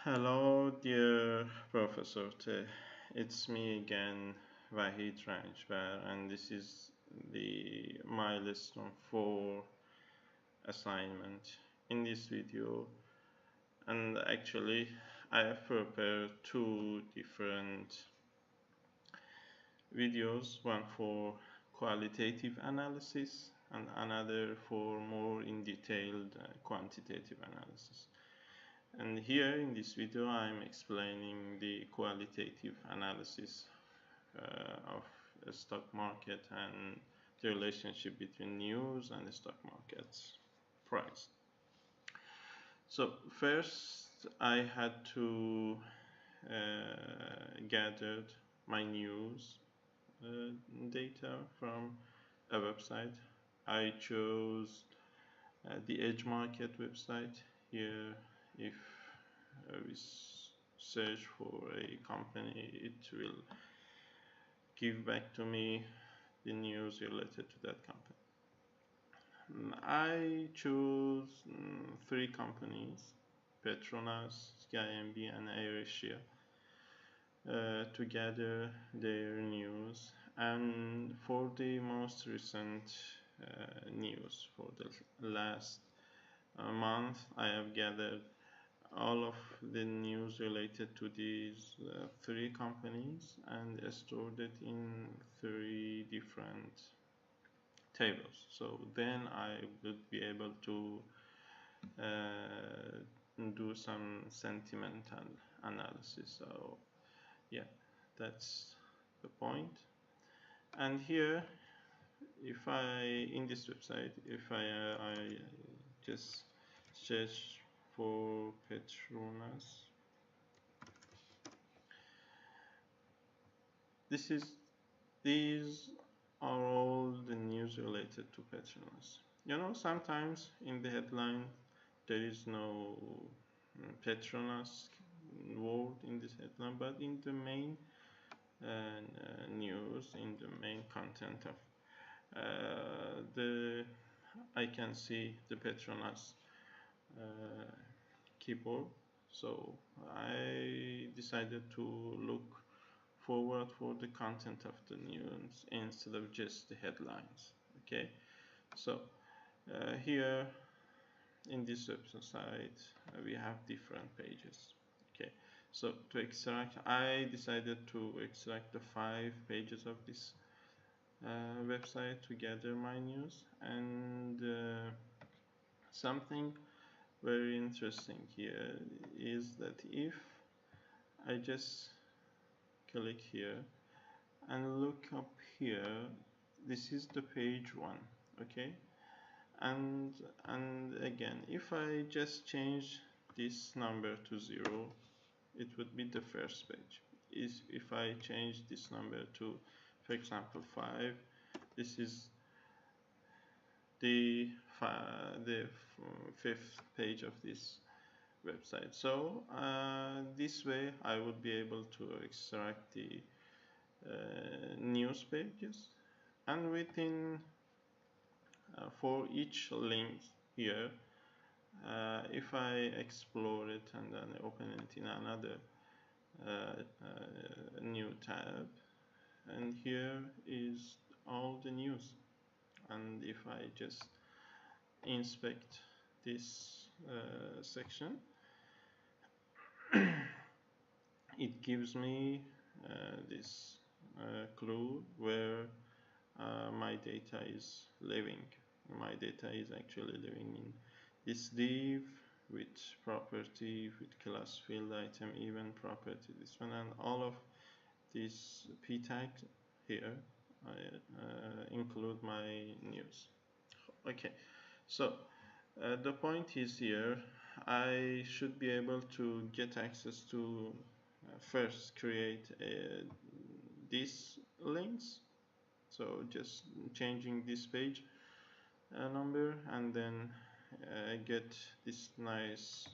Hello, dear Professor T. It's me again, Vahid Ranjbar, and this is the Milestone 4 assignment in this video. And actually, I have prepared two different videos, one for qualitative analysis and another for more in detailed quantitative analysis. And here in this video I'm explaining the qualitative analysis of a stock market and the relationship between news and the stock market's price. So first I had to gather my news data from a website. I chose the Edge Market website. Here, if we search for a company, it will give back to me the news related to that company. I choose three companies: Petronas, SkyMB, and AirAsia, to gather their news. And for the most recent news for the last month, I have gathered all of the news related to these three companies and stored it in three different tables. So then I would be able to do some sentimental analysis. So yeah, that's the point. And here, if I in this website, if I just search for Petronas, these are all the news related to Petronas. Sometimes in the headline there is no Petronas word in this headline, but in the main news, in the main content of the I can see the Petronas keyboard. So I decided to look forward for the content of the news instead of just the headlines. Okay, so here in this website we have different pages. Okay, so to extract, I decided to extract the 5 pages of this website to gather my news. And something very interesting here is that if I just click here and look up here, this is the page 1. Okay, and again, if I just change this number to 0, it would be the first page. If I change this number to, for example, 5, this is the fifth page of this website. So this way I would be able to extract the news pages, and within for each link here, if I explore it and then open it in another new tab, and here is all the news. And if I just inspect this section, it gives me this clue where my data is living. My data is actually living in this div with property, with class, field, item, event, property, this one, and all of these p tags here I include my news. Okay, so the point is here I should be able to get access to first create these links, so just changing this page number, and then get this nice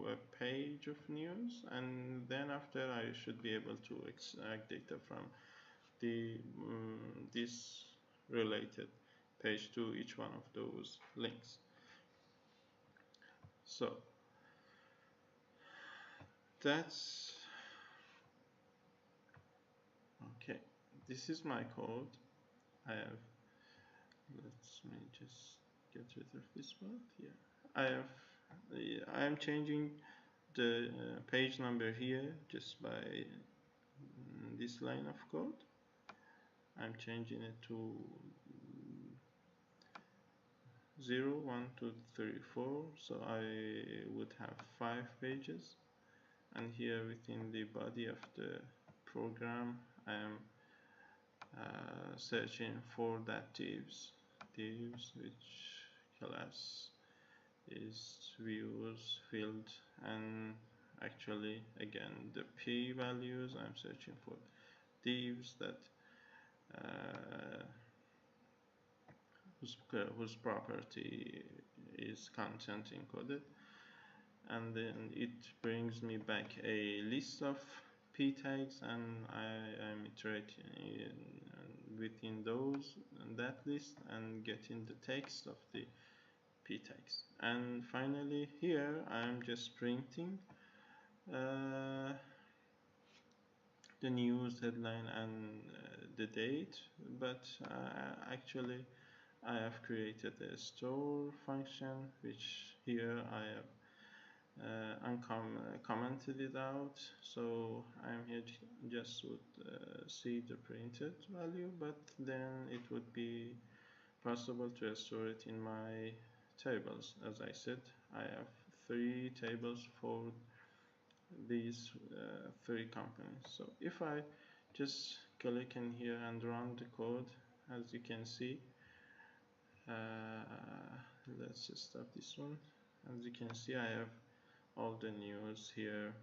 web page of news, and then after I should be able to extract data from the this related page to each one of those links. So that's okay. This is my code. I have, let me just get rid of this part. Yeah, I am changing the page number here just by this line of code. I'm changing it to 0, 1, 2, 3, 4, so I would have 5 pages, and here within the body of the program I am searching for that divs which class is views field, and actually again the p values I'm searching for divs that whose property is content encoded, and then it brings me back a list of p tags, and I am iterating within those that list and getting the text of the p tags. And finally here I am just printing the news headline and the date, but actually I have created a store function, which here I have commented it out, so I'm here just would see the printed value, but then it would be possible to store it in my tables. As I said, I have 3 tables for these 3 companies. So if I just click in here and run the code, as you can see, let's just stop this one. As you can see, I have all the news here.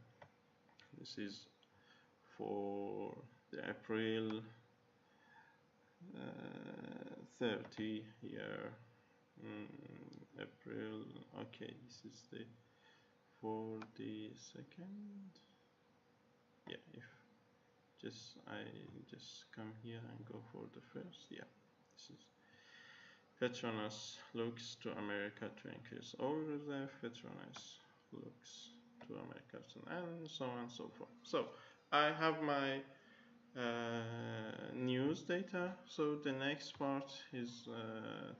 This is for the April 30 here. April, okay, this is the for the second. Yeah, if I just come here and go for the first. Yeah, this is Petronas looks to America to increase oil reserve. Petronas looks to America, and so on and so forth. So I have my news data. So the next part is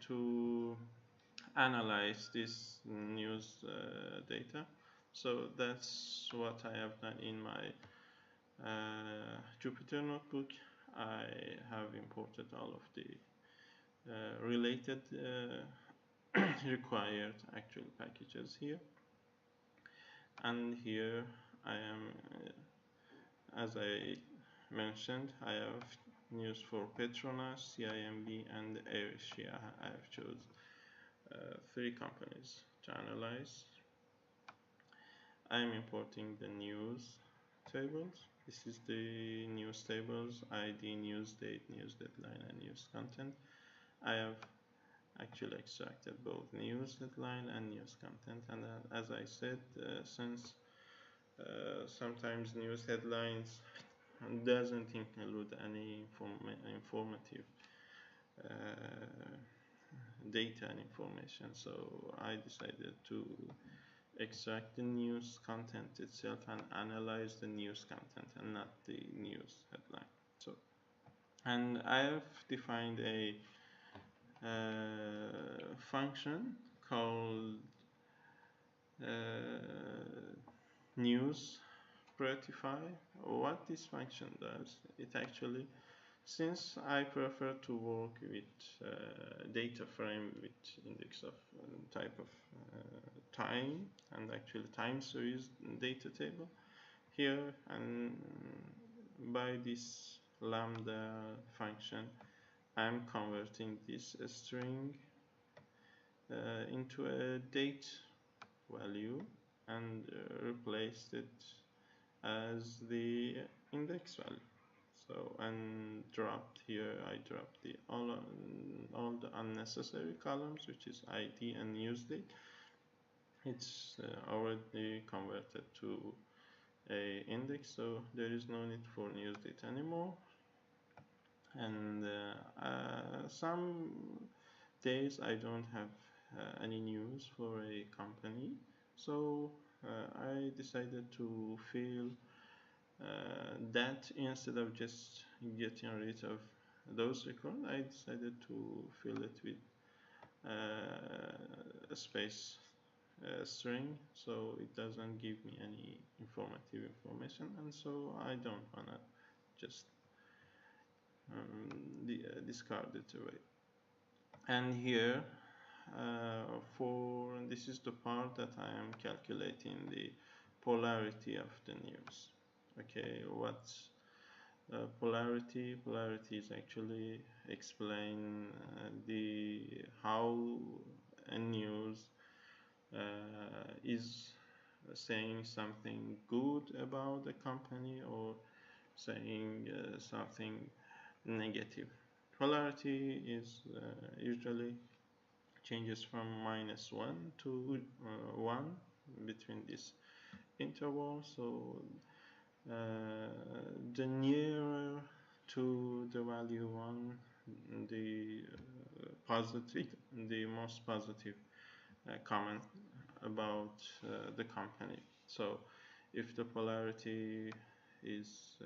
to analyze this news data. So that's what I have done in my Jupyter notebook. I have imported all of the related required actual packages here, and here I am as I mentioned, I have news for Petronas, CIMB, and AirAsia. I have chosen 3 companies to analyze. I am importing the news tables. This is the news tables: ID, news date, news deadline, and news content. I have actually extracted both news headline and news content, and as I said, since sometimes news headlines doesn't include any informative data and information, so I decided to extract the news content itself and analyze the news content and not the news headline. So, and I have defined a function called news prettify. What this function does, it actually, since I prefer to work with data frame with index of type of time and actually time series data table here, and by this lambda function I'm converting this string into a date value and replaced it as the index value. So, and dropped here, I dropped the all the unnecessary columns, which is ID and news date. It's already converted to a index, so there is no need for news date anymore. And some days I don't have any news for a company, so I decided to fill that instead of just getting rid of those records. I decided to fill it with a space string, so it doesn't give me any informative information, and so I don't wanna just discard it away. And here for this is the part that I am calculating the polarity of the news. Okay, what's polarity? Polarity is actually explain the how a news is saying something good about the company or saying something negative. Polarity is usually changes from -1 to 1 between this interval. So the nearer to the value 1, the positive, the most positive comment about the company. So if the polarity is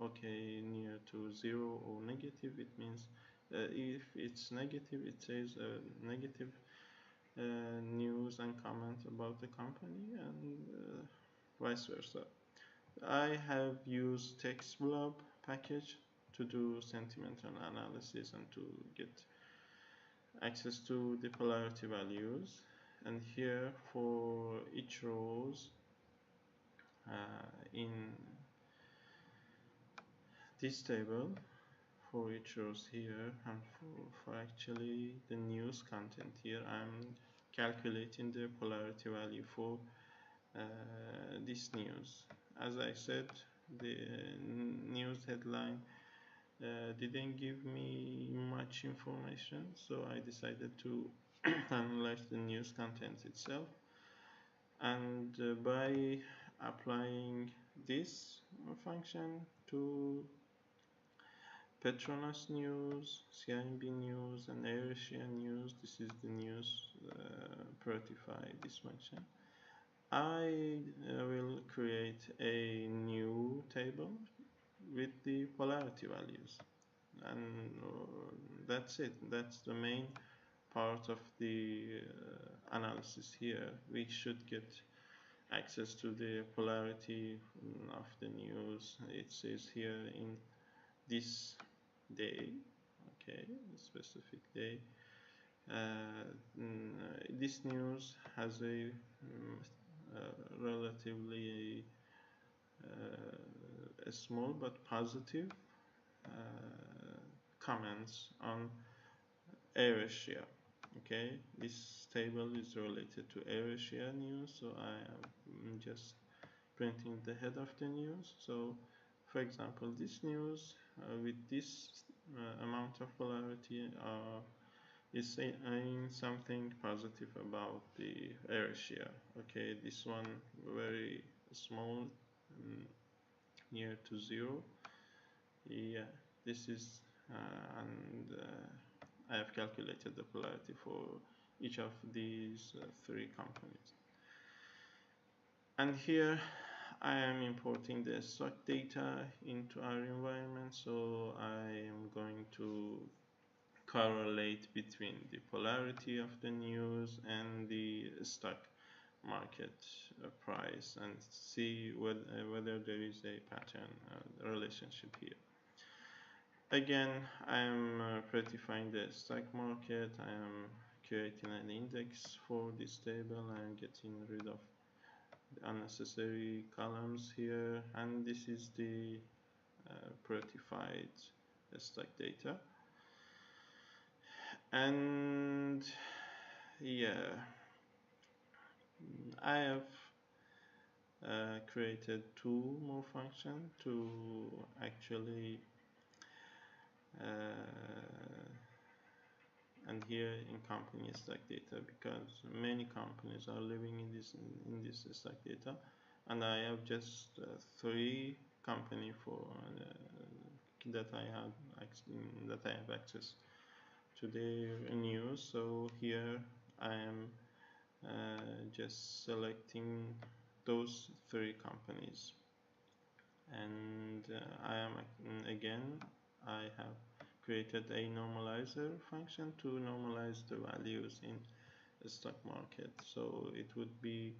okay near to 0 or negative, it means if it's negative, it says negative news and comment about the company, and vice versa. I have used text blob package to do sentimental analysis and to get access to the polarity values. And here for each rows in this table, for each rows here, and for actually the news content here, I'm calculating the polarity value for this news. As I said, the news headline didn't give me much information, so I decided to analyze the news content itself, and by applying this function to Petronas News, CIMB News, and AirAsia News, this is the news Protify this function. I will create a new table with the polarity values, and that's it. That's the main part of the analysis here. We should get access to the polarity of the news. It says here in this day, okay, specific day. This news has a relatively a small but positive comments on AirAsia. Okay, this table is related to AirAsia news, so I am just printing the head of the news. So for example, this news with this amount of polarity is saying something positive about the AirAsia. Okay, this one very small, near to 0. Yeah, this is and I have calculated the polarity for each of these 3 companies. And here I am importing the stock data into our environment, so I am going to correlate between the polarity of the news and the stock market price and see whether there is a pattern relationship here. Again, I am prettifying the stock market. I am creating an index for this table. I am getting rid of the unnecessary columns here, and this is the prettified stock data. And yeah, I have created 2 more functions to actually and here in company stock data, because many companies are living in this stock data, and I have just 3 company for that I have access to their news. So here I am just selecting those three companies, and I have created a normalizer function to normalize the values in the stock market, so it would be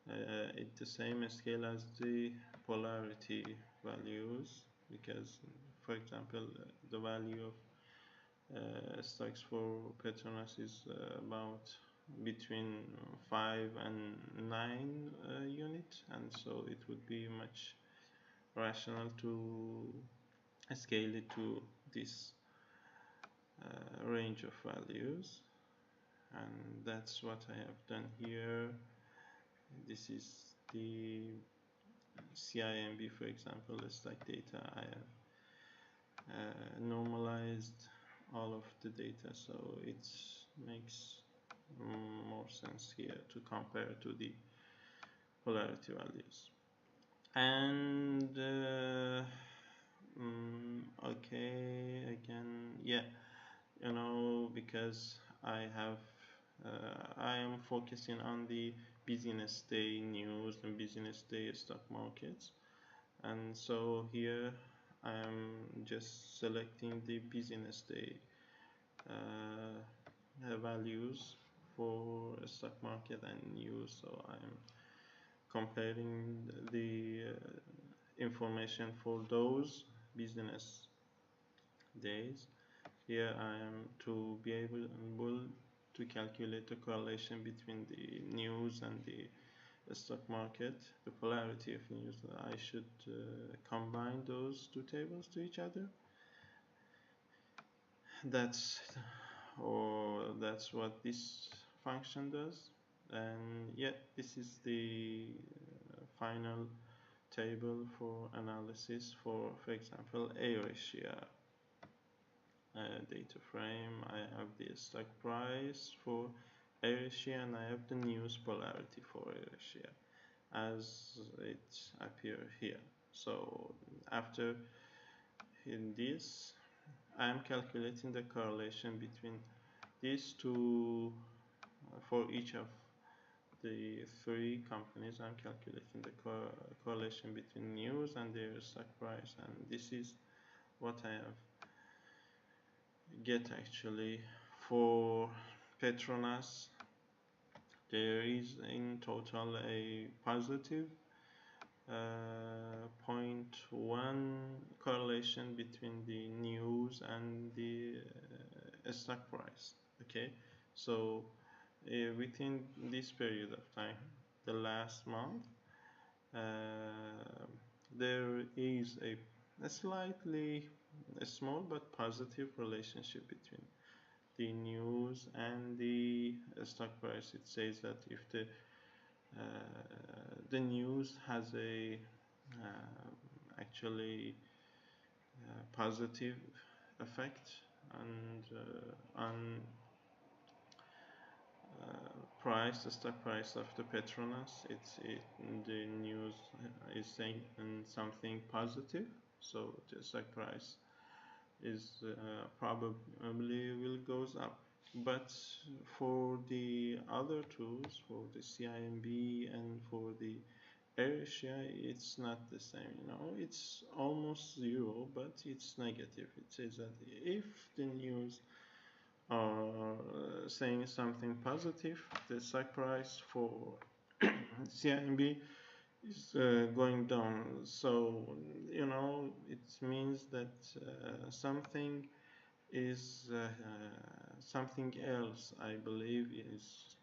at the same scale as the polarity values, because for example the value of stocks for Petronas is about between 5 and 9 units, and so it would be much rational to scale it to this range of values, and that's what I have done here. This is the CIMB, for example, the stock data. I have normalized all of the data, so it makes more sense here to compare to the polarity values. And okay, again, yeah, because I am focusing on the business day news and business day stock markets, and so here I am just selecting the business day values for stock market and news. So I'm comparing the information for those business days. Here I am to be able to calculate the correlation between the news and the stock market, the polarity of news. I should combine those two tables to each other. That's what this function does, and yeah, this is the final table for analysis for example Asia data frame. I have the stock price for Asia and I have the news polarity for Asia as it appears here. So after in this I am calculating the correlation between these two for each of the three companies. I'm calculating the correlation between news and their stock price, and this is what I have get actually for Petronas. There is in total a positive 0.1 correlation between the news and the stock price. Okay, so within this period of time, the last month, there is a slightly a small but positive relationship between the news and the stock price. It says that if the news has a actually positive effect and on the stock price of the Petronas, the news is saying something positive, so the stock price is probably will goes up. But for the other tools, for the CIMB and for the Asia, it's not the same. It's almost zero, but it's negative. It says that if the news are saying something positive, the stock price for CIMB is going down. So it means that something is something else, I believe, is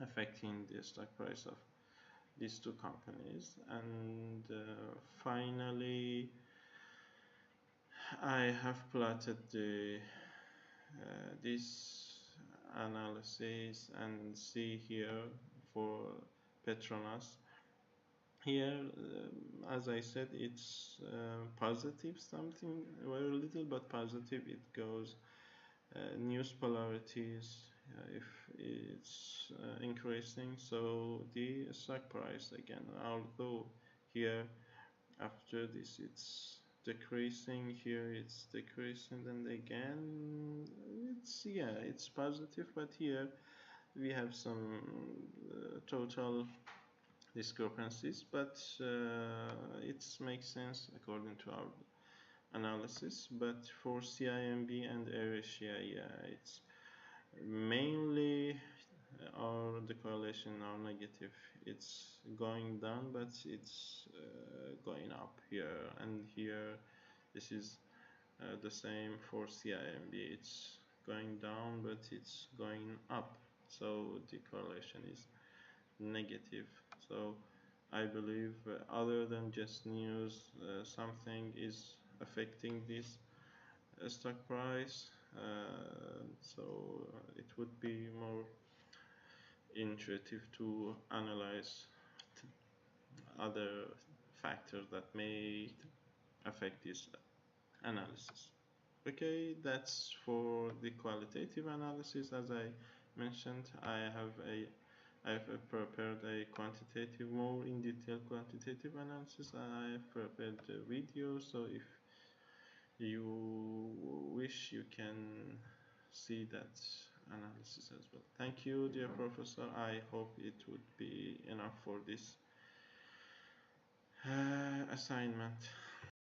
affecting the stock price of these two companies. And finally, I have plotted this analysis and see here for Petronas. Here, as I said, it's positive, something very little but positive. It goes news polarities if it's increasing, so the stock price again, although here after this it's decreasing, here it's decreasing, and again it's positive, but here we have some total discrepancies, but it makes sense according to our analysis. But for CIMB and AirAsia, yeah, it's mainly the correlation are negative. It's going down, but it's going up here and here. This is the same for CIMB. It's going down, but it's going up. So the correlation is negative. So I believe other than just news, something is affecting this stock price. So it would be more intuitive to analyze other factors that may affect this analysis. Okay, that's for the qualitative analysis. As I mentioned, I've prepared a quantitative, more in detail quantitative analysis. I've prepared a video, so if you wish, you can see that analysis as well. Thank you, dear professor. I hope it would be enough for this assignment.